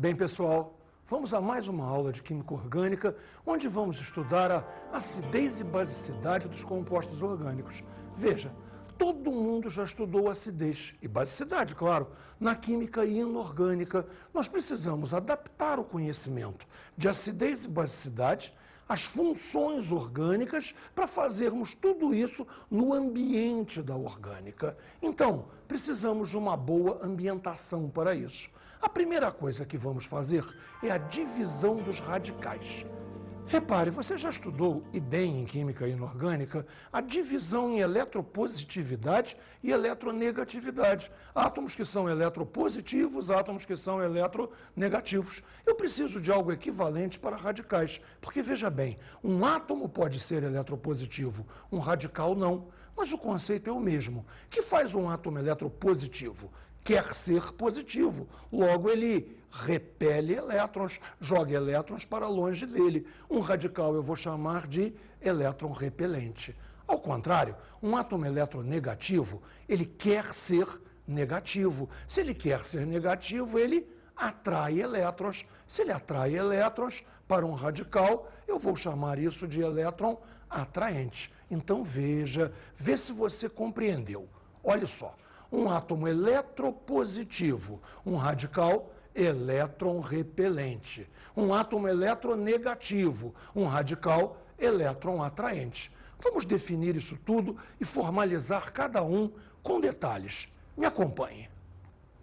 Bem, pessoal, vamos a mais uma aula de Química Orgânica, onde vamos estudar a acidez e basicidade dos compostos orgânicos. Veja, todo mundo já estudou acidez e basicidade, claro. Na química inorgânica, nós precisamos adaptar o conhecimento de acidez e basicidade às funções orgânicas para fazermos tudo isso no ambiente da orgânica. Então, precisamos de uma boa ambientação para isso. A primeira coisa que vamos fazer é a divisão dos radicais. Repare, você já estudou, e bem em química inorgânica, a divisão em eletropositividade e eletronegatividade. Átomos que são eletropositivos, átomos que são eletronegativos. Eu preciso de algo equivalente para radicais, porque veja bem, um átomo pode ser eletropositivo, um radical não, mas o conceito é o mesmo. O que faz um átomo eletropositivo? Quer ser positivo, logo ele repele elétrons, joga elétrons para longe dele. Um radical eu vou chamar de elétron repelente. Ao contrário, um átomo eletronegativo, ele quer ser negativo. Se ele quer ser negativo, ele atrai elétrons. Se ele atrai elétrons para um radical, eu vou chamar isso de elétron atraente. Então veja, vê se você compreendeu. Olha só. Um átomo eletropositivo, um radical elétron repelente. Um átomo eletronegativo, um radical elétron atraente. Vamos definir isso tudo e formalizar cada um com detalhes. Me acompanhe.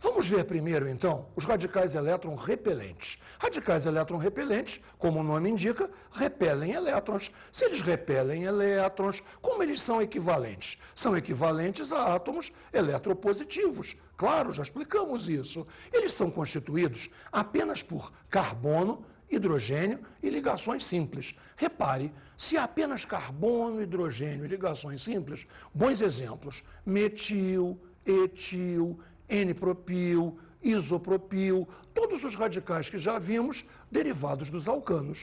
Vamos ver primeiro, então, os radicais elétron repelentes. Radicais elétron repelentes, como o nome indica, repelem elétrons. Se eles repelem elétrons, como eles são equivalentes? São equivalentes a átomos eletropositivos. Claro, já explicamos isso. Eles são constituídos apenas por carbono, hidrogênio e ligações simples. Repare, se há apenas carbono, hidrogênio e ligações simples, bons exemplos: metil, etil, N-propil, isopropil, todos os radicais que já vimos derivados dos alcanos.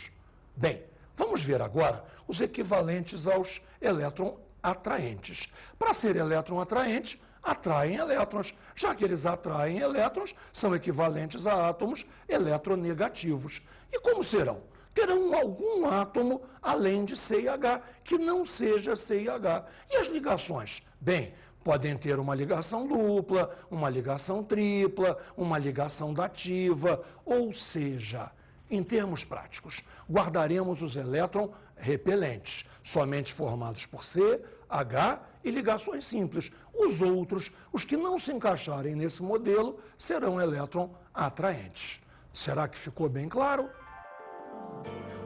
Bem, vamos ver agora os equivalentes aos elétron atraentes. Para ser elétron atraente, atraem elétrons. Já que eles atraem elétrons, são equivalentes a átomos eletronegativos. E como serão? Terão algum átomo além de CH, que não seja CH. E as ligações? Bem, podem ter uma ligação dupla, uma ligação tripla, uma ligação dativa, ou seja, em termos práticos, guardaremos os elétrons repelentes, somente formados por C, H e ligações simples. Os outros, os que não se encaixarem nesse modelo, serão elétron atraentes. Será que ficou bem claro?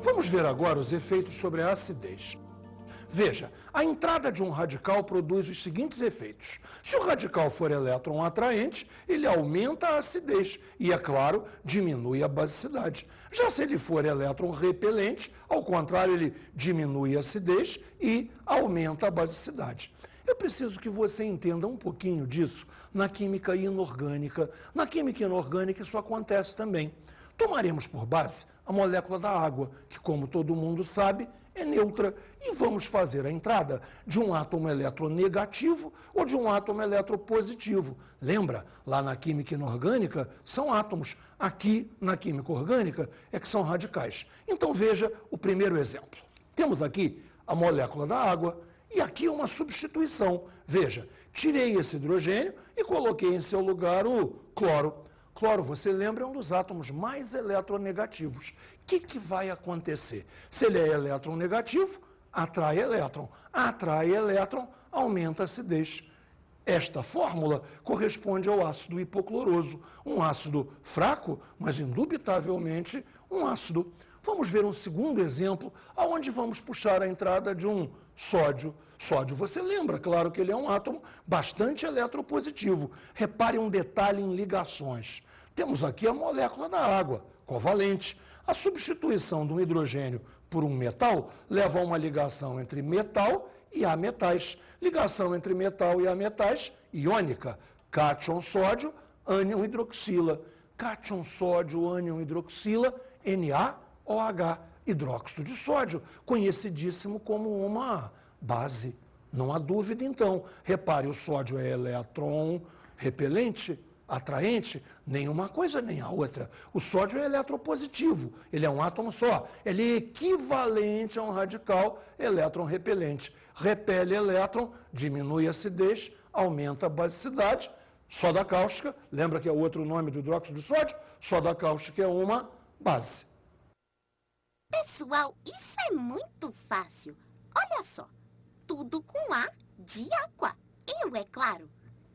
Vamos ver agora os efeitos sobre a acidez. Veja, a entrada de um radical produz os seguintes efeitos. Se o radical for elétron atraente, ele aumenta a acidez e, é claro, diminui a basicidade. Já se ele for elétron repelente, ao contrário, ele diminui a acidez e aumenta a basicidade. Eu preciso que você entenda um pouquinho disso na química inorgânica. Na química inorgânica isso acontece também. Tomaremos por base a molécula da água, que, como todo mundo sabe, é neutra, e vamos fazer a entrada de um átomo eletronegativo ou de um átomo eletropositivo. Lembra, lá na química inorgânica são átomos, aqui na química orgânica é que são radicais. Então veja o primeiro exemplo. Temos aqui a molécula da água e aqui uma substituição. Veja, tirei esse hidrogênio e coloquei em seu lugar o cloro. Cloro, você lembra, é um dos átomos mais eletronegativos. O que vai acontecer? Se ele é elétron negativo, atrai elétron. Atrai elétron, aumenta a acidez. Esta fórmula corresponde ao ácido hipocloroso. Um ácido fraco, mas indubitavelmente um ácido. Vamos ver um segundo exemplo, onde vamos puxar a entrada de um sódio. Sódio, você lembra, claro que ele é um átomo bastante eletropositivo. Repare um detalhe em ligações. Temos aqui a molécula da água, covalente. A substituição de um hidrogênio por um metal leva a uma ligação entre metal e ametais. Ligação entre metal e ametais, iônica. Cátion sódio, ânion hidroxila. Cátion sódio, ânion hidroxila, NaOH, hidróxido de sódio, conhecidíssimo como uma base. Não há dúvida, então. Repare, o sódio é elétron repelente, atraente, nem uma coisa nem a outra. O sódio é eletropositivo, ele é um átomo só. Ele é equivalente a um radical elétron repelente. Repele elétron, diminui a acidez, aumenta a basicidade. Soda cáustica, lembra que é outro nome do hidróxido de sódio? Soda cáustica é uma base. Pessoal, isso é muito fácil. Olha só, tudo com A de água. Eu, é claro.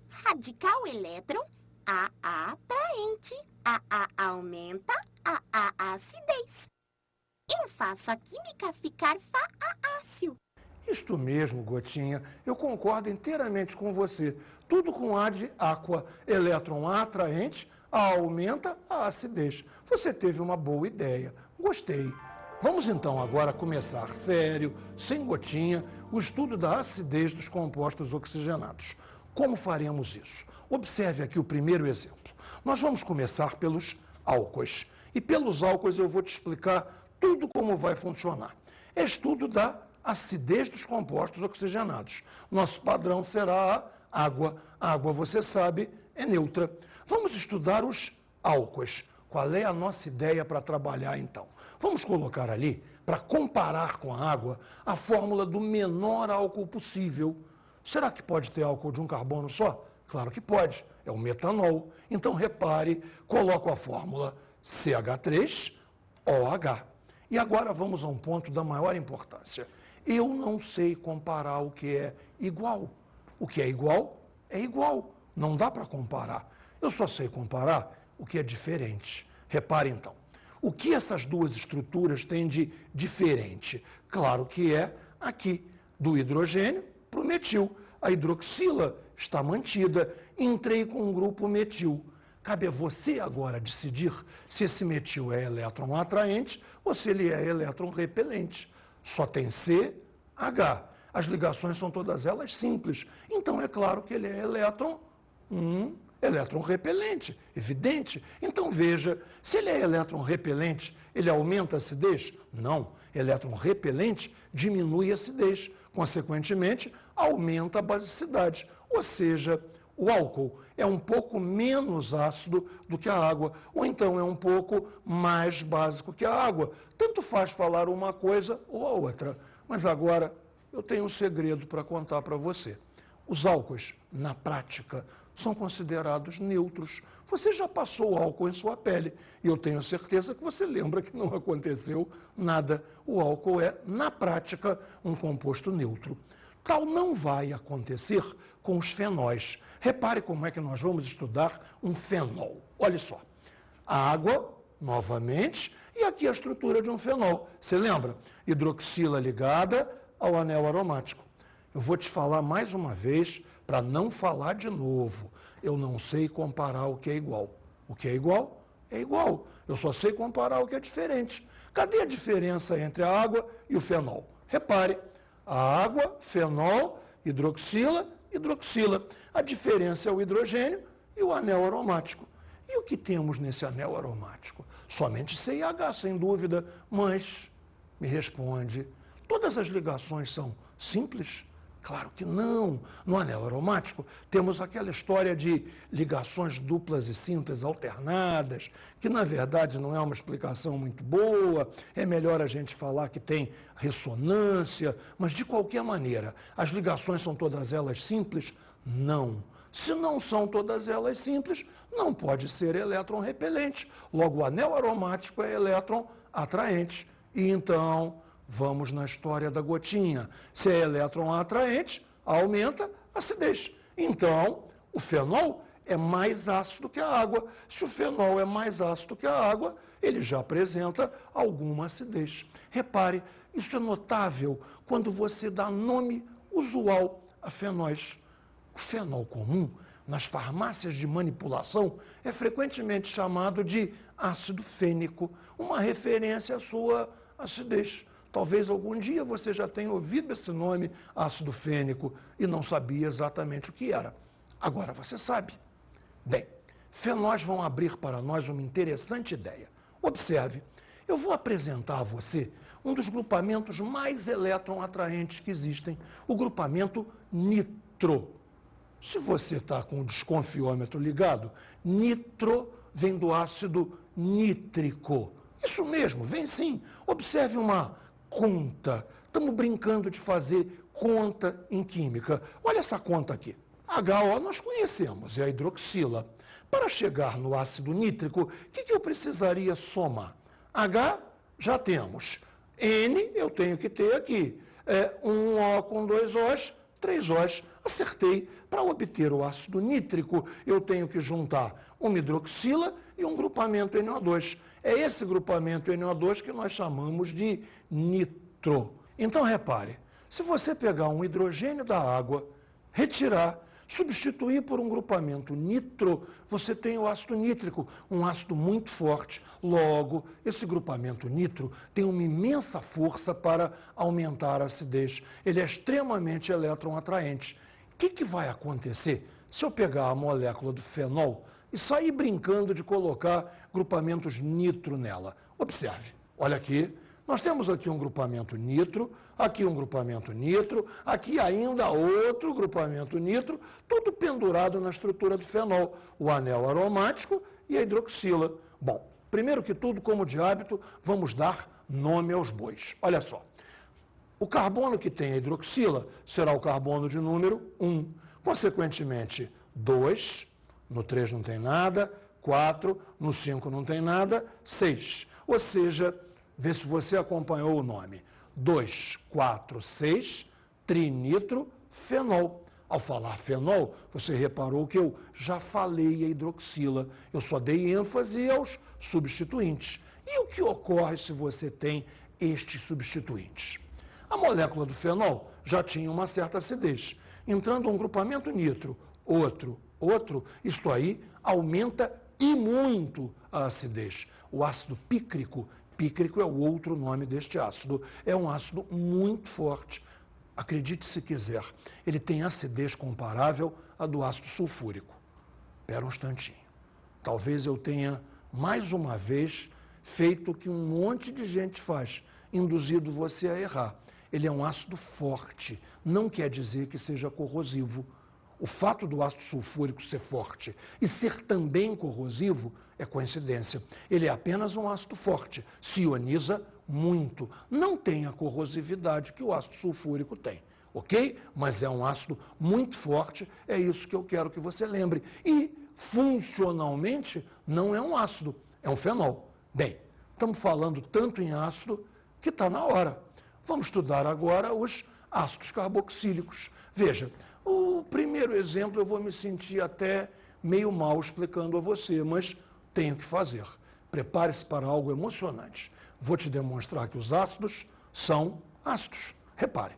Radical elétron, A atraente, A aumenta, A acidez. Eu faço a química ficar fácil. Isto mesmo, Gotinha, eu concordo inteiramente com você. Tudo com A de aqua, elétron A atraente, A aumenta, A acidez. Você teve uma boa ideia, gostei. Vamos então agora começar sério, sem Gotinha, o estudo da acidez dos compostos oxigenados. Como faremos isso? Observe aqui o primeiro exemplo. Nós vamos começar pelos álcoois. E pelos álcoois eu vou te explicar tudo como vai funcionar. É estudo da acidez dos compostos oxigenados. Nosso padrão será a água. A água, você sabe, é neutra. Vamos estudar os álcoois. Qual é a nossa ideia para trabalhar então? Vamos colocar ali, para comparar com a água, a fórmula do menor álcool possível. Será que pode ter álcool de um carbono só? Claro que pode, é o metanol. Então repare, coloco a fórmula CH3OH. E agora vamos a um ponto da maior importância. Eu não sei comparar o que é igual. O que é igual, não dá para comparar. Eu só sei comparar o que é diferente. Repare então, o que essas duas estruturas têm de diferente? Claro que é aqui, do hidrogênio para o metil. A hidroxila está mantida, entrei com um grupo metil. Cabe a você agora decidir se esse metil é elétron atraente ou se ele é elétron repelente. Só tem CH. As ligações são todas elas simples. Então é claro que ele é elétron repelente, evidente. Então veja, se ele é elétron repelente, ele aumenta a acidez? Não. Elétron repelente diminui a acidez. Consequentemente, aumenta a basicidade. Ou seja, o álcool é um pouco menos ácido do que a água, ou então é um pouco mais básico que a água. Tanto faz falar uma coisa ou a outra. Mas agora eu tenho um segredo para contar para você. Os álcoois, na prática, são considerados neutros. Você já passou álcool em sua pele e eu tenho certeza que você lembra que não aconteceu nada. O álcool é, na prática, um composto neutro. Tal não vai acontecer com os fenóis. Repare como é que nós vamos estudar um fenol. Olha só, a água, novamente, e aqui a estrutura de um fenol. Você lembra? Hidroxila ligada ao anel aromático. Eu vou te falar mais uma vez, para não falar de novo. Eu não sei comparar o que é igual. O que é igual, é igual. Eu só sei comparar o que é diferente. Cadê a diferença entre a água e o fenol? Repare, a água, fenol, hidroxila, hidroxila. A diferença é o hidrogênio e o anel aromático. E o que temos nesse anel aromático? Somente CH, sem dúvida, mas, me responde, todas as ligações são simples? Claro que não. No anel aromático temos aquela história de ligações duplas e simples alternadas, que na verdade não é uma explicação muito boa, é melhor a gente falar que tem ressonância, mas de qualquer maneira, as ligações são todas elas simples? Não. Se não são todas elas simples, não pode ser elétron repelente. Logo, o anel aromático é elétron atraente. E então, vamos na história da gotinha. Se é elétron atraente, aumenta a acidez. Então, o fenol é mais ácido que a água. Se o fenol é mais ácido que a água, ele já apresenta alguma acidez. Repare, isso é notável quando você dá nome usual a fenóis. O fenol comum, nas farmácias de manipulação, é frequentemente chamado de ácido fênico, uma referência à sua acidez. Talvez algum dia você já tenha ouvido esse nome, ácido fênico, e não sabia exatamente o que era. Agora você sabe. Bem, fenóis vão abrir para nós uma interessante ideia. Observe, eu vou apresentar a você um dos grupamentos mais elétron atraentes que existem, o grupamento nitro. Se você está com o desconfiômetro ligado, nitro vem do ácido nítrico. Isso mesmo, vem sim. Observe uma conta. Estamos brincando de fazer conta em química. Olha essa conta aqui. HO nós conhecemos, é a hidroxila. Para chegar no ácido nítrico, o que eu precisaria somar? H já temos. N eu tenho que ter aqui. Um O com 2 Os, 3 Os. Acertei. Para obter o ácido nítrico, eu tenho que juntar uma hidroxila e um grupamento NO2. É esse grupamento NO2 que nós chamamos de nitro. Então, repare, se você pegar um hidrogênio da água, retirar, substituir por um grupamento nitro, você tem o ácido nítrico, um ácido muito forte. Logo, esse grupamento nitro tem uma imensa força para aumentar a acidez. Ele é extremamente eletroatraente. O que vai acontecer se eu pegar a molécula do fenol e sair brincando de colocar grupamentos nitro nela? Observe, olha aqui. Nós temos aqui um grupamento nitro, aqui um grupamento nitro, aqui ainda outro grupamento nitro, tudo pendurado na estrutura do fenol, o anel aromático e a hidroxila. Bom, primeiro que tudo, como de hábito, vamos dar nome aos bois. Olha só, o carbono que tem a hidroxila será o carbono de número 1, consequentemente 2, no 3 não tem nada, 4, no 5 não tem nada, 6, ou seja, vê se você acompanhou o nome. 2, 4, 6, trinitrofenol. Ao falar fenol, você reparou que eu já falei a hidroxila. Eu só dei ênfase aos substituintes. E o que ocorre se você tem estes substituintes? A molécula do fenol já tinha uma certa acidez. Entrando um grupamento nitro, outro, isto aí aumenta e muito a acidez. O ácido pícrico é o outro nome deste ácido. É um ácido muito forte. Acredite se quiser, ele tem acidez comparável à do ácido sulfúrico. Espera um instantinho. Talvez eu tenha, mais uma vez, feito o que um monte de gente faz, induzido você a errar. Ele é um ácido forte, não quer dizer que seja corrosivo. O fato do ácido sulfúrico ser forte e ser também corrosivo é coincidência. Ele é apenas um ácido forte, se ioniza muito. Não tem a corrosividade que o ácido sulfúrico tem, ok? Mas é um ácido muito forte, é isso que eu quero que você lembre. E, funcionalmente, não é um ácido, é um fenol. Bem, estamos falando tanto em ácido que está na hora. Vamos estudar agora os ácidos carboxílicos. Veja, o primeiro exemplo eu vou me sentir até meio mal explicando a você, mas tenho que fazer. Prepare-se para algo emocionante. Vou te demonstrar que os ácidos são ácidos. Repare,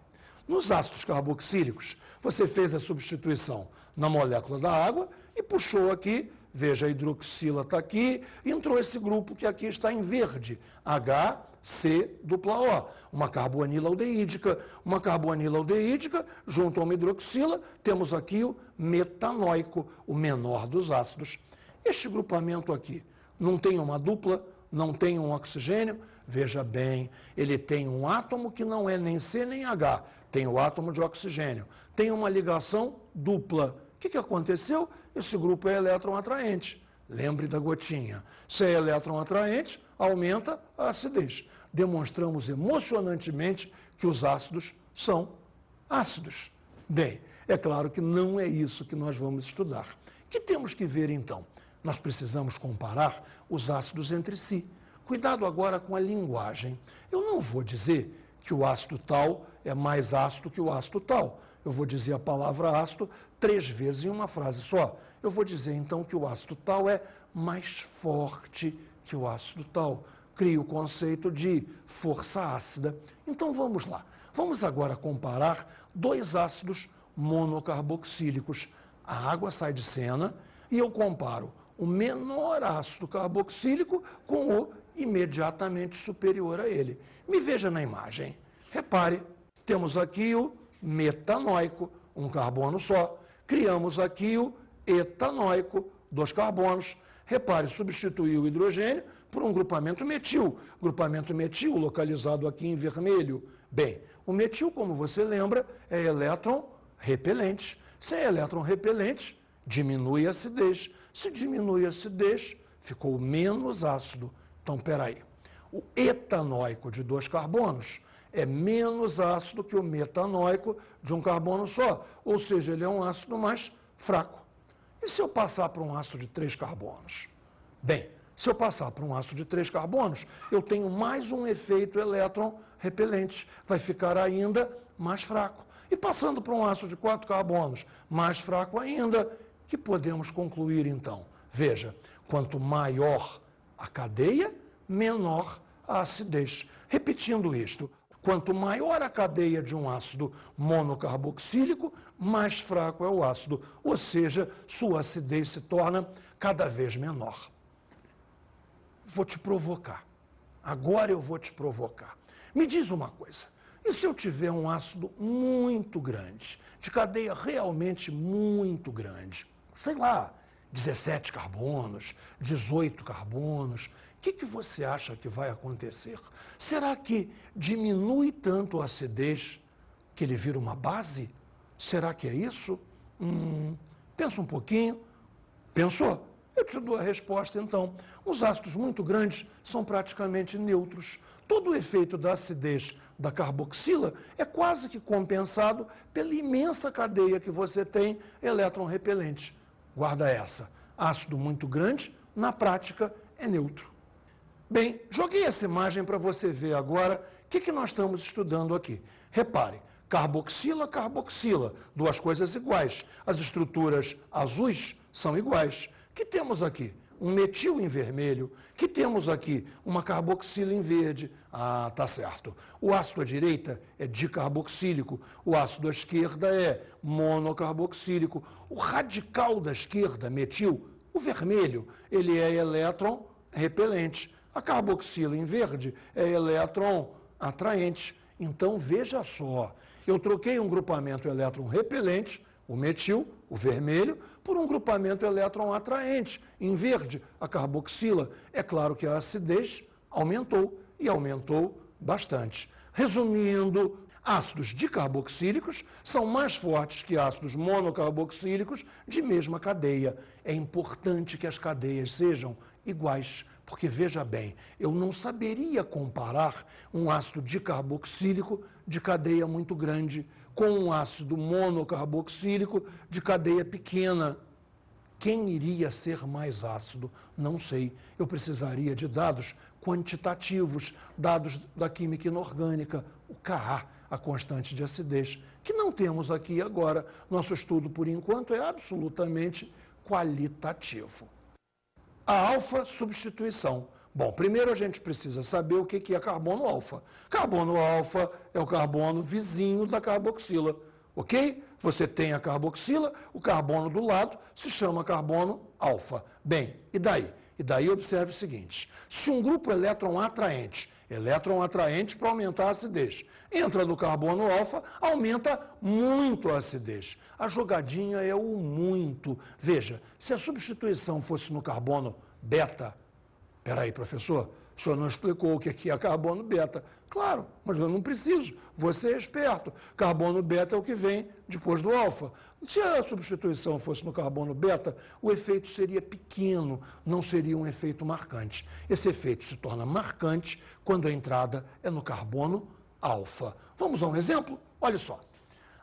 nos ácidos carboxílicos, você fez a substituição na molécula da água e puxou aqui, veja, a hidroxila está aqui, entrou esse grupo que aqui está em verde, HCOO, uma carbonilaldeídica. Uma carbonilaldeídica, junto a uma hidroxila, temos aqui o metanoico, o menor dos ácidos. Este grupamento aqui não tem uma dupla, não tem um oxigênio, veja bem, ele tem um átomo que não é nem C nem H, tem o átomo de oxigênio, tem uma ligação dupla. O que aconteceu? Esse grupo é elétron atraente. Lembre da gotinha. Se é elétron atraente, aumenta a acidez. Demonstramos emocionantemente que os ácidos são ácidos. Bem, é claro que não é isso que nós vamos estudar. O que temos que ver então? Nós precisamos comparar os ácidos entre si. Cuidado agora com a linguagem. Eu não vou dizer que o ácido tal é mais ácido que o ácido tal. Eu vou dizer a palavra ácido 3 vezes em uma frase só. Eu vou dizer então que o ácido tal é mais forte que o ácido tal. Crio o conceito de força ácida. Então vamos lá. Vamos agora comparar 2 ácidos monocarboxílicos. A água sai de cena e eu comparo o menor ácido carboxílico com o imediatamente superior a ele. Me veja na imagem. Repare, temos aqui o metanoico, um carbono só. Criamos aqui o etanóico, 2 carbonos. Repare, substituiu o hidrogênio por um grupamento metil. Grupamento metil localizado aqui em vermelho. Bem, o metil, como você lembra, é elétron repelente. Se é elétron repelente, diminui a acidez. Se diminui a acidez, ficou menos ácido. Então, peraí. O etanóico de 2 carbonos é menos ácido que o metanóico de um carbono só. Ou seja, ele é um ácido mais fraco. E se eu passar para um ácido de 3 carbonos? Bem, se eu passar para um ácido de 3 carbonos, eu tenho mais um efeito elétron repelente. Vai ficar ainda mais fraco. E passando para um ácido de 4 carbonos, mais fraco ainda, que podemos concluir então? Veja, quanto maior a cadeia, menor a acidez. Repetindo isto, quanto maior a cadeia de um ácido monocarboxílico, mais fraco é o ácido, ou seja, sua acidez se torna cada vez menor. Vou te provocar. Agora eu vou te provocar. Me diz uma coisa. E se eu tiver um ácido muito grande, de cadeia realmente muito grande, sei lá, 17 carbonos, 18 carbonos, o que você acha que vai acontecer? Será que diminui tanto a acidez que ele vira uma base? Será que é isso? Pensa um pouquinho. Pensou? Eu te dou a resposta então. Os ácidos muito grandes são praticamente neutros. Todo o efeito da acidez da carboxila é quase que compensado pela imensa cadeia que você tem elétron repelente. Guarda essa. Ácido muito grande, na prática, é neutro. Bem, joguei essa imagem para você ver agora o que nós estamos estudando aqui. Repare, carboxila, carboxila, duas coisas iguais. As estruturas azuis são iguais. O que temos aqui? Um metil em vermelho. O que temos aqui? Uma carboxila em verde. Ah, tá certo. O ácido à direita é dicarboxílico. O ácido à esquerda é monocarboxílico. O radical da esquerda, metil, o vermelho, ele é elétron repelente. A carboxila em verde é elétron atraente. Então, veja só, eu troquei um grupamento elétron repelente, o metil, o vermelho, por um grupamento elétron atraente, em verde, a carboxila. É claro que a acidez aumentou, e aumentou bastante. Resumindo, ácidos dicarboxílicos são mais fortes que ácidos monocarboxílicos de mesma cadeia. É importante que as cadeias sejam iguais, porque, veja bem, eu não saberia comparar um ácido dicarboxílico de cadeia muito grande com um ácido monocarboxílico de cadeia pequena. Quem iria ser mais ácido? Não sei. Eu precisaria de dados quantitativos, dados da química inorgânica, o Ka, a constante de acidez, que não temos aqui agora. Nosso estudo, por enquanto, é absolutamente qualitativo. A alfa-substituição. Bom, primeiro a gente precisa saber o que é carbono alfa. Carbono alfa é o carbono vizinho da carboxila, ok? Você tem a carboxila, o carbono do lado se chama carbono alfa. Bem, e daí? E daí observe o seguinte, se um grupo elétron atraente para aumentar a acidez, entra no carbono alfa, aumenta muito a acidez. A jogadinha é o muito. Veja, se a substituição fosse no carbono beta, peraí, professor, o senhor não explicou o que é carbono beta. Claro, mas eu não preciso, você é esperto. Carbono beta é o que vem depois do alfa. Se a substituição fosse no carbono beta, o efeito seria pequeno, não seria um efeito marcante. Esse efeito se torna marcante quando a entrada é no carbono alfa. Vamos a um exemplo? Olha só.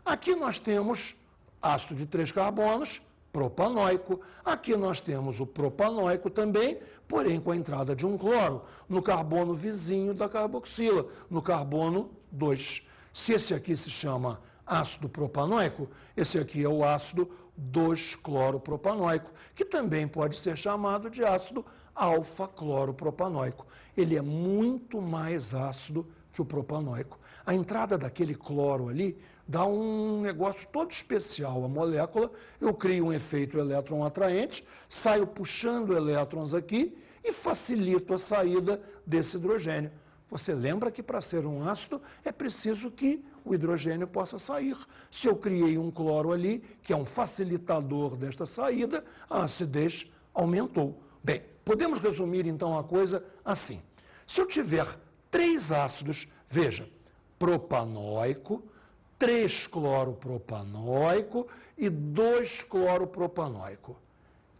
Aqui nós temos ácido de 3 carbonos, propanóico. Aqui nós temos o propanóico também, porém com a entrada de um cloro, no carbono vizinho da carboxila, no carbono 2. Se esse aqui se chama ácido propanóico, esse aqui é o ácido 2-cloropropanoico, que também pode ser chamado de ácido alfa-cloropropanoico. Ele é muito mais ácido que o propanóico. A entrada daquele cloro ali dá um negócio todo especial à molécula. Eu crio um efeito elétron atraente, saio puxando elétrons aqui e facilito a saída desse hidrogênio. Você lembra que para ser um ácido é preciso que o hidrogênio possa sair. Se eu criei um cloro ali, que é um facilitador desta saída, a acidez aumentou. Bem, podemos resumir então a coisa assim. Se eu tiver 3 ácidos, veja, propanóico, 3-cloropropanoico e 2-cloropropanoico.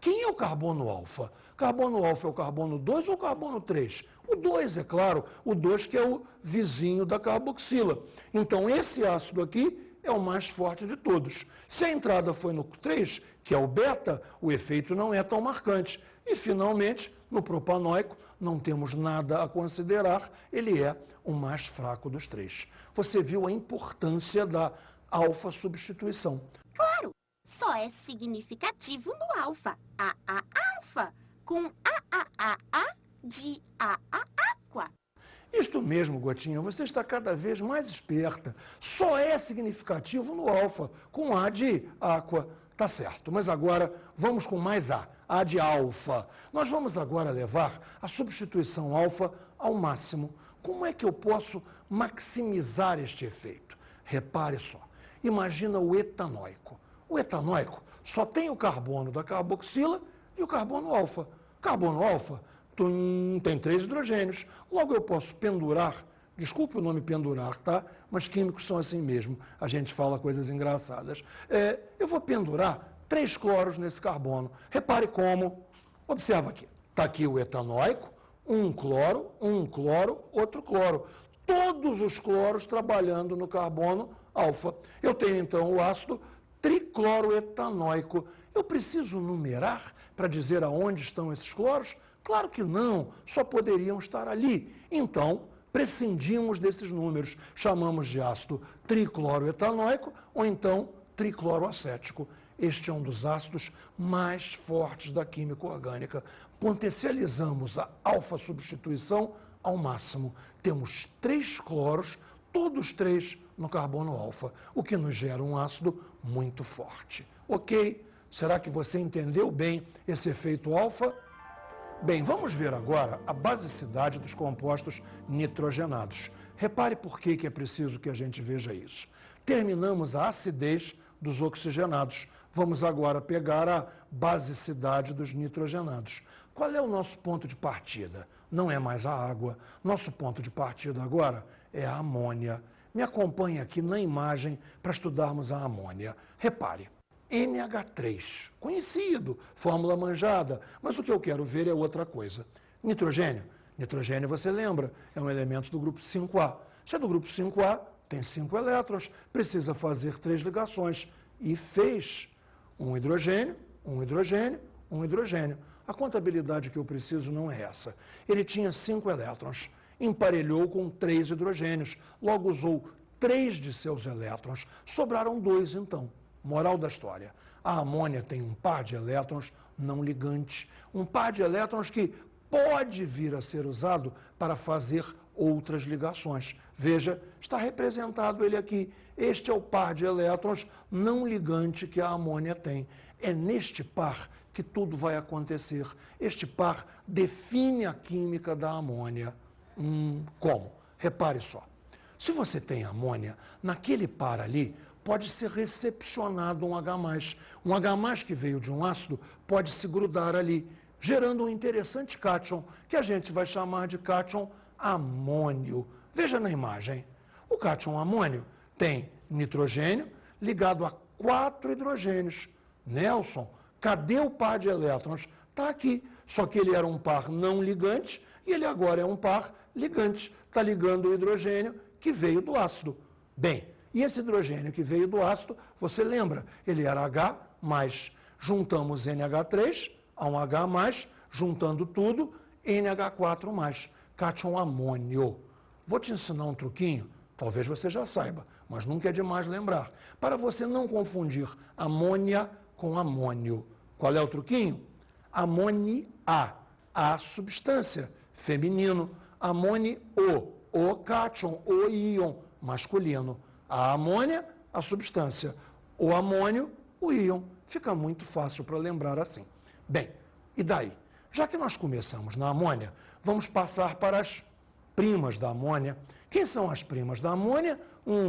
Quem é o carbono alfa? Carbono alfa é o carbono 2 ou o carbono 3? O 2, é claro, o 2 que é o vizinho da carboxila. Então, esse ácido aqui é o mais forte de todos. Se a entrada foi no 3, que é o beta, o efeito não é tão marcante. E, finalmente, no propanoico, não temos nada a considerar, ele é o mais fraco dos três. Você viu a importância da alfa-substituição. Claro, só é significativo no alfa. alfa, com de aqua. Isto mesmo, Gotinha, você está cada vez mais esperta. Só é significativo no alfa, com A de aqua. Tá certo, mas agora vamos com mais A de alfa. Nós vamos agora levar a substituição alfa ao máximo. Como é que eu posso maximizar este efeito? Repare só, imagina o etanóico. O etanóico só tem o carbono da carboxila e o carbono alfa. Carbono alfa tem 3 hidrogênios. Logo eu posso pendurar, desculpe o nome pendurar, tá? Mas químicos são assim mesmo, a gente fala coisas engraçadas. Eu vou pendurar 3 cloros nesse carbono. Repare como, observa aqui, está aqui o etanóico, um cloro, outro cloro. Todos os cloros trabalhando no carbono alfa. Eu tenho então o ácido tricloroetanóico. Eu preciso numerar para dizer aonde estão esses cloros? Claro que não, só poderiam estar ali. Então, prescindimos desses números, chamamos de ácido tricloroetanóico ou então tricloroacético. Este é um dos ácidos mais fortes da química orgânica. Potencializamos a alfa-substituição ao máximo. Temos 3 cloros, todos 3 no carbono alfa, o que nos gera um ácido muito forte. Ok? Será que você entendeu bem esse efeito alfa? Bem, vamos ver agora a basicidade dos compostos nitrogenados. Repare por que é preciso que a gente veja isso. Terminamos a acidez dos oxigenados. Vamos agora pegar a basicidade dos nitrogenados. Qual é o nosso ponto de partida? Não é mais a água. Nosso ponto de partida agora é a amônia. Me acompanhe aqui na imagem para estudarmos a amônia. Repare. NH3, conhecido, fórmula manjada, mas o que eu quero ver é outra coisa. Nitrogênio. Nitrogênio, você lembra, é um elemento do grupo 5A. Se é do grupo 5A, tem 5 elétrons, precisa fazer 3 ligações. E fez um hidrogênio, um hidrogênio, um hidrogênio. A contabilidade que eu preciso não é essa. Ele tinha 5 elétrons, emparelhou com 3 hidrogênios, logo usou 3 de seus elétrons, sobraram 2 então. Moral da história, a amônia tem um par de elétrons não ligantes, um par de elétrons que pode vir a ser usado para fazer outras ligações. Veja, está representado ele aqui. Este é o par de elétrons não ligante que a amônia tem. É neste par que tudo vai acontecer. Este par define a química da amônia. Como? Repare só. Se você tem amônia, naquele par ali, pode ser recepcionado um H+. Um H+, que veio de um ácido, pode se grudar ali, gerando um interessante cátion, que a gente vai chamar de cátion amônio. Veja na imagem. O cátion amônio tem nitrogênio ligado a 4 hidrogênios. Nelson, cadê o par de elétrons? Está aqui, só que ele era um par não ligante e ele agora é um par ligante. Está ligando o hidrogênio que veio do ácido. Bem, e esse hidrogênio que veio do ácido, você lembra, ele era H+. Juntamos NH3 a um H+, juntando tudo, NH4+, cátion amônio. Vou te ensinar um truquinho, talvez você já saiba, mas nunca é demais lembrar, para você não confundir amônia com amônio. Qual é o truquinho? Amônia, a substância, feminino. Amônio, o cátion, o íon, masculino. A amônia, a substância. O amônio, o íon. Fica muito fácil para lembrar assim. Bem, e daí? Já que nós começamos na amônia, vamos passar para as primas da amônia. Quem são as primas da amônia?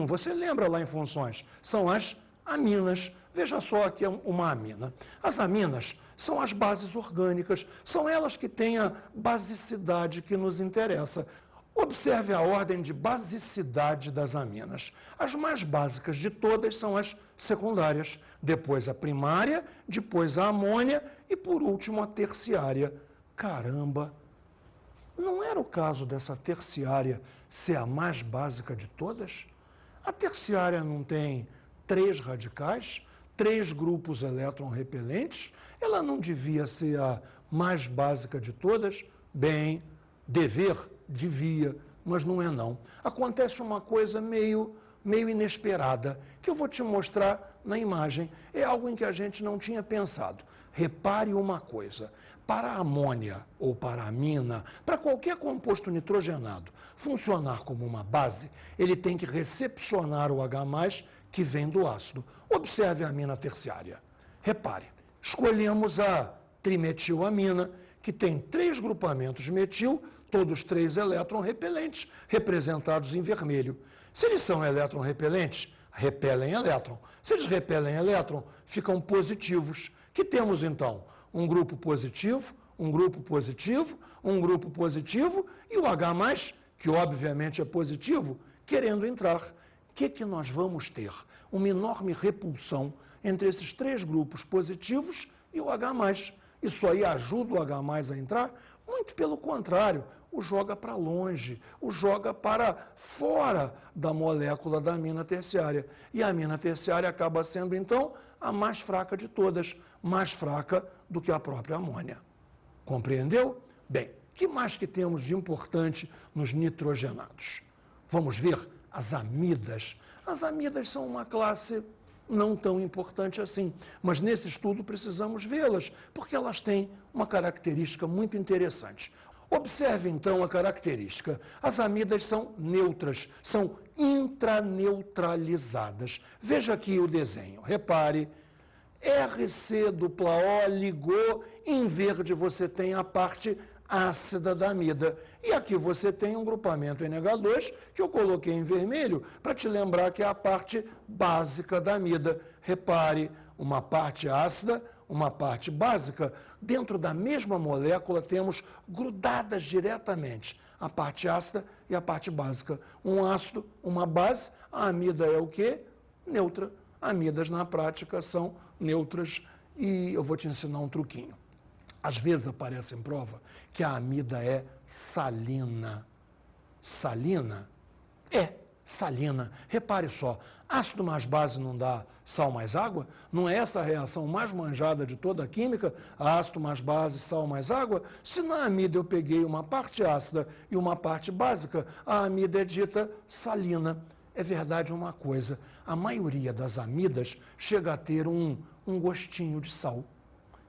Você lembra lá em funções? São as aminas. Veja só aqui uma amina. As aminas são as bases orgânicas. São elas que têm a basicidade que nos interessa. Observe a ordem de basicidade das aminas. As mais básicas de todas são as secundárias, depois a primária, depois a amônia e, por último, a terciária. Caramba! Não era o caso dessa terciária ser a mais básica de todas? A terciária não tem 3 radicais, 3 grupos elétron-repelentes? Ela não devia ser a mais básica de todas? Bem, devia, mas não é não. Acontece uma coisa meio inesperada, que eu vou te mostrar na imagem. É algo em que a gente não tinha pensado. Repare uma coisa, para a amônia ou para a amina, para qualquer composto nitrogenado funcionar como uma base, ele tem que recepcionar o H+, que vem do ácido. Observe a amina terciária. Repare, escolhemos a trimetilamina, que tem 3 grupamentos metil, todos 3 elétron-repelentes, representados em vermelho. Se eles são elétron-repelentes, repelem elétron. Se eles repelem elétron, ficam positivos. Que temos, então? Um grupo positivo, um grupo positivo, um grupo positivo e o H+, que obviamente é positivo, querendo entrar. O que nós vamos ter? Uma enorme repulsão entre esses 3 grupos positivos e o H+. Isso aí ajuda o H+ a entrar? Muito pelo contrário, o joga para longe, o joga para fora da molécula da amina terciária. E a amina terciária acaba sendo, então, a mais fraca de todas, mais fraca do que a própria amônia. Compreendeu? Bem, o que mais que temos de importante nos nitrogenados? Vamos ver as amidas. As amidas são uma classe não tão importante assim, mas nesse estudo precisamos vê-las, porque elas têm uma característica muito interessante. Observe então a característica. As amidas são neutras, são intraneutralizadas. Veja aqui o desenho, repare. RC dupla O ligou, em verde você tem a parte ácida da amida. E aqui você tem um grupamento NH2, que eu coloquei em vermelho, para te lembrar que é a parte básica da amida. Repare, uma parte ácida, uma parte básica. Dentro da mesma molécula temos grudadas diretamente a parte ácida e a parte básica. Um ácido, uma base, a amida é o quê? Neutra. Amidas na prática são neutras e eu vou te ensinar um truquinho. Às vezes aparece em prova que a amida é salina. Salina? É, salina. Repare só, ácido mais base não dá sal mais água? Não é essa a reação mais manjada de toda a química? Ácido mais base, sal mais água? Se na amida eu peguei uma parte ácida e uma parte básica, a amida é dita salina. É verdade uma coisa, a maioria das amidas chega a ter um gostinho de sal.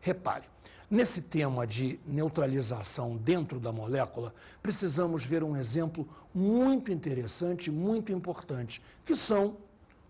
Repare. Nesse tema de neutralização dentro da molécula, precisamos ver um exemplo muito interessante, muito importante, que são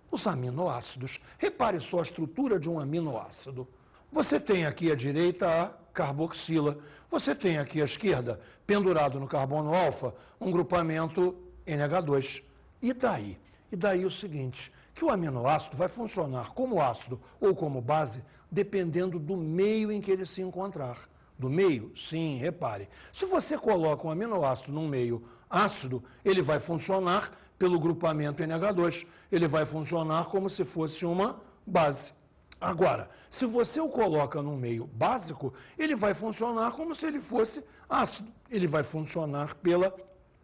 os aminoácidos. Repare só a estrutura de um aminoácido. Você tem aqui à direita a carboxila. Você tem aqui à esquerda, pendurado no carbono alfa, um grupamento NH2. E daí? E daí o seguinte, que o aminoácido vai funcionar como ácido ou como base, dependendo do meio em que ele se encontrar. Do meio? Sim, repare. Se você coloca um aminoácido num meio ácido, ele vai funcionar pelo grupamento NH2. Ele vai funcionar como se fosse uma base. Agora, se você o coloca num meio básico, ele vai funcionar como se ele fosse ácido. Ele vai funcionar pela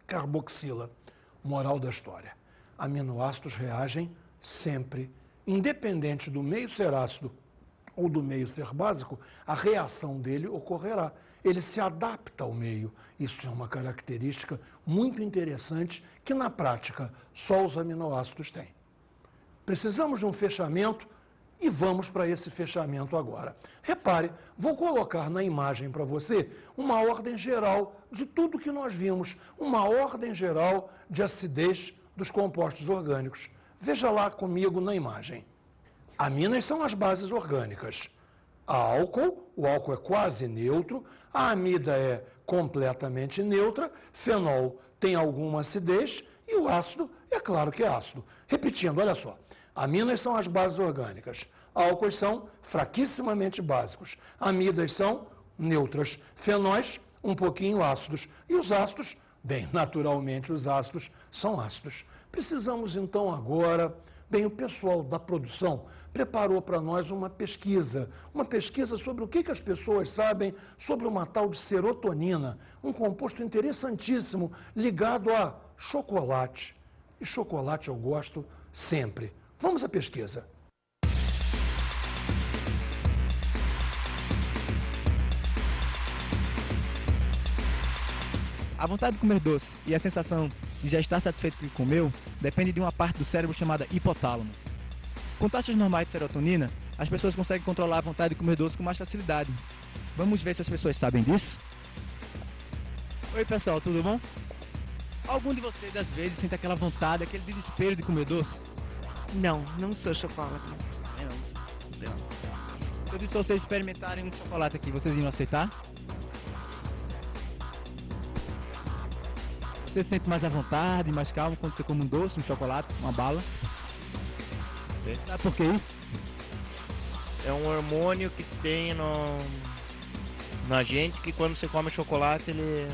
carboxila. Moral da história. Aminoácidos reagem sempre. Independente do meio ser ácido ou do meio ser básico, a reação dele ocorrerá. Ele se adapta ao meio. Isso é uma característica muito interessante que, na prática, só os aminoácidos têm. Precisamos de um fechamento e vamos para esse fechamento agora. Repare, vou colocar na imagem para você uma ordem geral de tudo que nós vimos, uma ordem geral de acidez dos compostos orgânicos. Veja lá comigo na imagem. Aminas são as bases orgânicas. O álcool é quase neutro, a amida é completamente neutra, fenol tem alguma acidez e o ácido, é claro que é ácido. Repetindo, olha só, aminas são as bases orgânicas, álcoois são fraquissimamente básicos, amidas são neutras, fenóis um pouquinho ácidos e os ácidos Bem, naturalmente os ácidos são ácidos. Precisamos então agora, bem, o pessoal da produção preparou para nós uma pesquisa sobre o que as pessoas sabem sobre uma tal de serotonina, um composto interessantíssimo ligado a chocolate. E chocolate eu gosto sempre. Vamos à pesquisa. A vontade de comer doce e a sensação de já estar satisfeito com o que comeu depende de uma parte do cérebro chamada hipotálamo. Com taxas normais de serotonina, as pessoas conseguem controlar a vontade de comer doce com mais facilidade. Vamos ver se as pessoas sabem disso? Oi pessoal, tudo bom? Algum de vocês às vezes sente aquela vontade, aquele desespero de comer doce? Não, não sou chocolate. Se eu disse pra vocês experimentarem um chocolate aqui, vocês iam aceitar? Você se sente mais à vontade, mais calmo quando você come um doce, um chocolate, uma bala? Sabe por que isso? É um hormônio que tem na gente que quando você come chocolate ele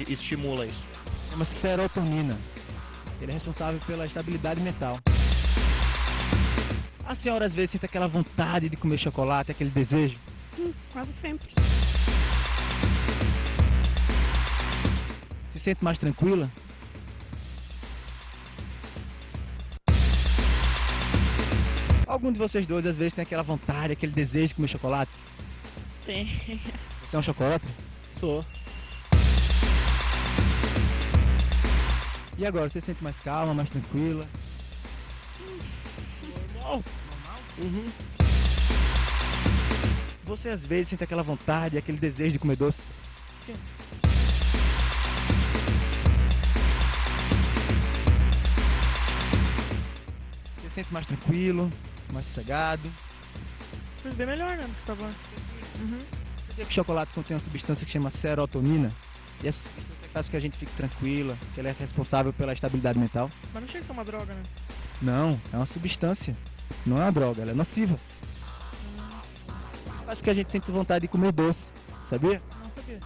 estimula isso. Chama-se serotonina. Ele é responsável pela estabilidade mental. A senhora às vezes sente aquela vontade de comer chocolate, aquele desejo? Quase sempre. Se sente mais tranquila? Algum de vocês dois às vezes tem aquela vontade, aquele desejo de comer chocolate? Tem. Você é um chocolate? Sou. E agora, você se sente mais calma, mais tranquila? Normal. Uhum. Você às vezes sente aquela vontade, aquele desejo de comer doce? Sim. Você se sente mais tranquilo, mais sossegado? Mas bem melhor, né? Tá bom. Uhum. Sabia que o chocolate contém uma substância que chama serotonina? E essa substância faz com que a gente fique tranquila, que ela é responsável pela estabilidade mental? Mas não chega a ser uma droga, né? Não, é uma substância. Não é uma droga, ela é nociva. Faz com que a gente sente vontade de comer doce, sabia? Não sabia.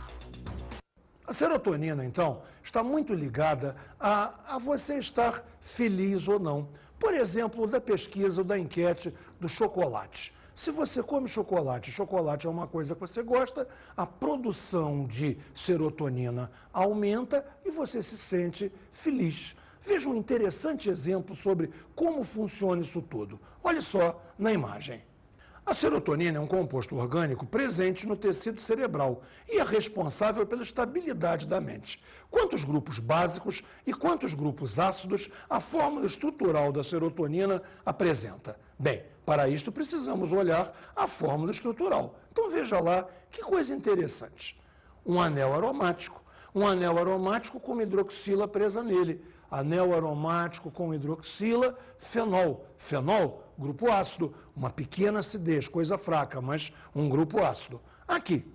A serotonina, então, está muito ligada a você estar feliz ou não. Por exemplo, da pesquisa, da enquete do chocolate. Se você come chocolate, chocolate é uma coisa que você gosta, a produção de serotonina aumenta e você se sente feliz. Veja um interessante exemplo sobre como funciona isso tudo. Olha só na imagem. A serotonina é um composto orgânico presente no tecido cerebral e é responsável pela estabilidade da mente. Quantos grupos básicos e quantos grupos ácidos a fórmula estrutural da serotonina apresenta? Bem, para isto precisamos olhar a fórmula estrutural. Então veja lá que coisa interessante. Um anel aromático com uma hidroxila presa nele. Anel aromático com hidroxila, fenol. Fenol, grupo ácido, uma pequena acidez, coisa fraca, mas um grupo ácido. Aqui,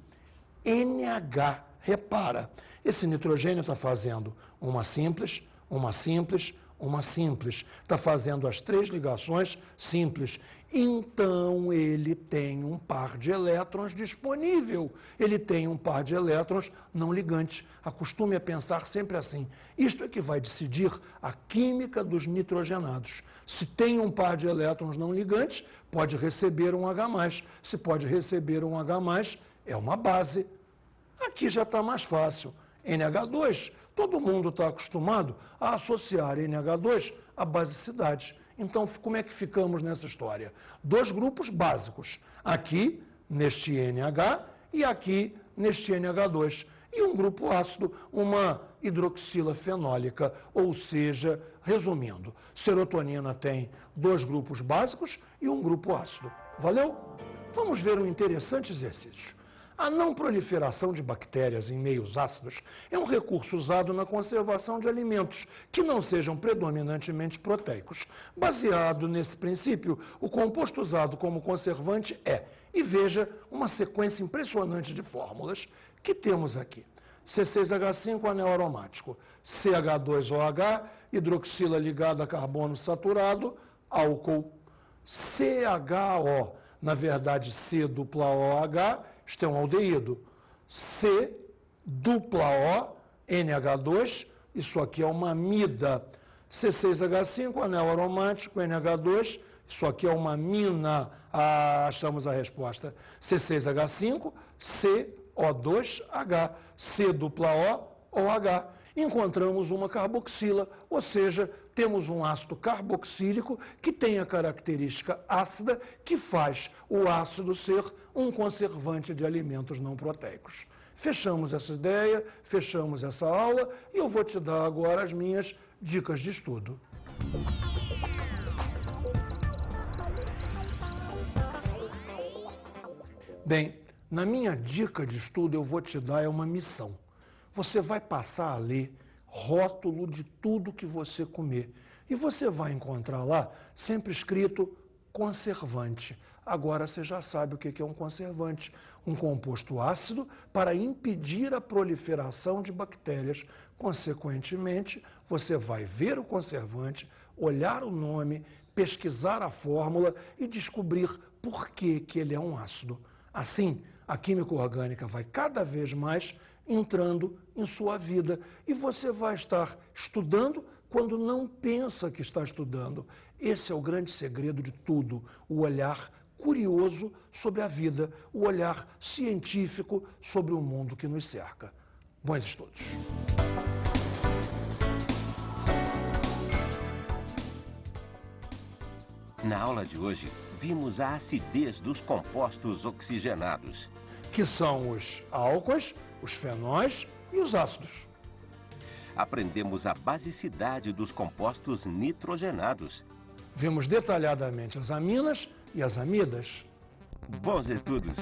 NH, repara, esse nitrogênio está fazendo uma simples, uma simples, uma simples. Está fazendo as três ligações simples. Então, ele tem um par de elétrons disponível. Ele tem um par de elétrons não ligantes. Acostume a pensar sempre assim. Isto é que vai decidir a química dos nitrogenados. Se tem um par de elétrons não ligantes, pode receber um H+. Se pode receber um H+, é uma base. Aqui já está mais fácil. NH2. Todo mundo está acostumado a associar NH2 à basicidade. Então, como é que ficamos nessa história? Dois grupos básicos. Aqui, neste NH, e aqui, neste NH2. E um grupo ácido, uma hidroxila fenólica. Ou seja, resumindo, serotonina tem dois grupos básicos e um grupo ácido. Valeu? Vamos ver um interessante exercício. A não proliferação de bactérias em meios ácidos é um recurso usado na conservação de alimentos que não sejam predominantemente proteicos. Baseado nesse princípio, o composto usado como conservante é, e veja uma sequência impressionante de fórmulas que temos aqui. C6H5, anel aromático, CH2OH, hidroxila ligada a carbono saturado, álcool, CHO, na verdade C dupla OH, isto é um aldeído. C, dupla O, NH2, isso aqui é uma amida. C6H5, anel aromático, NH2, isso aqui é uma mina. Achamos a resposta. C6H5, CO2H, C dupla O, OH. Encontramos uma carboxila, ou seja, temos um ácido carboxílico que tem a característica ácida que faz o ácido ser um conservante de alimentos não proteicos. Fechamos essa ideia, fechamos essa aula e eu vou te dar agora as minhas dicas de estudo. Bem, na minha dica de estudo eu vou te dar uma missão. Você vai passar a ler rótulo de tudo que você comer. E você vai encontrar lá sempre escrito conservante. Agora você já sabe o que é um conservante. Um composto ácido para impedir a proliferação de bactérias. Consequentemente, você vai ver o conservante, olhar o nome, pesquisar a fórmula e descobrir por que ele é um ácido. Assim, a química orgânica vai cada vez mais entrando em sua vida e você vai estar estudando quando não pensa que está estudando. Esse é o grande segredo de tudo, o olhar curioso sobre a vida, o olhar científico sobre o mundo que nos cerca. Bons estudos! Na aula de hoje, vimos a acidez dos compostos oxigenados, que são os álcoois, os fenóis e os ácidos. Aprendemos a basicidade dos compostos nitrogenados. Vimos detalhadamente as aminas e as amidas. Bons estudos!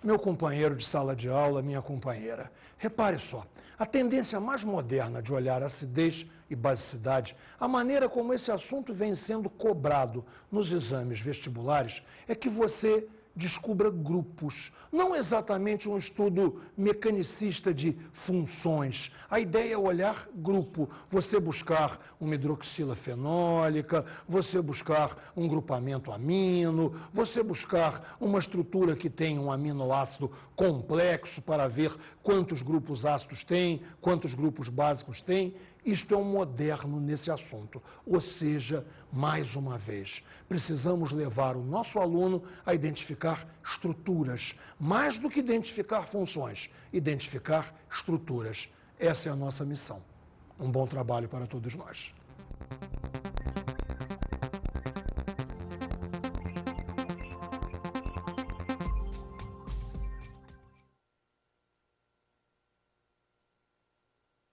Meu companheiro de sala de aula, minha companheira, repare só, a tendência mais moderna de olhar acidez e basicidade, a maneira como esse assunto vem sendo cobrado nos exames vestibulares, é que você descubra grupos, não exatamente um estudo mecanicista de funções. A ideia é olhar grupo, você buscar uma hidroxila fenólica, você buscar um grupamento amino, você buscar uma estrutura que tem um aminoácido complexo para ver quantos grupos ácidos tem, quantos grupos básicos tem. Isto é um moderno nesse assunto. Ou seja, mais uma vez, precisamos levar o nosso aluno a identificar estruturas, mais do que identificar funções, identificar estruturas. Essa é a nossa missão. Um bom trabalho para todos nós.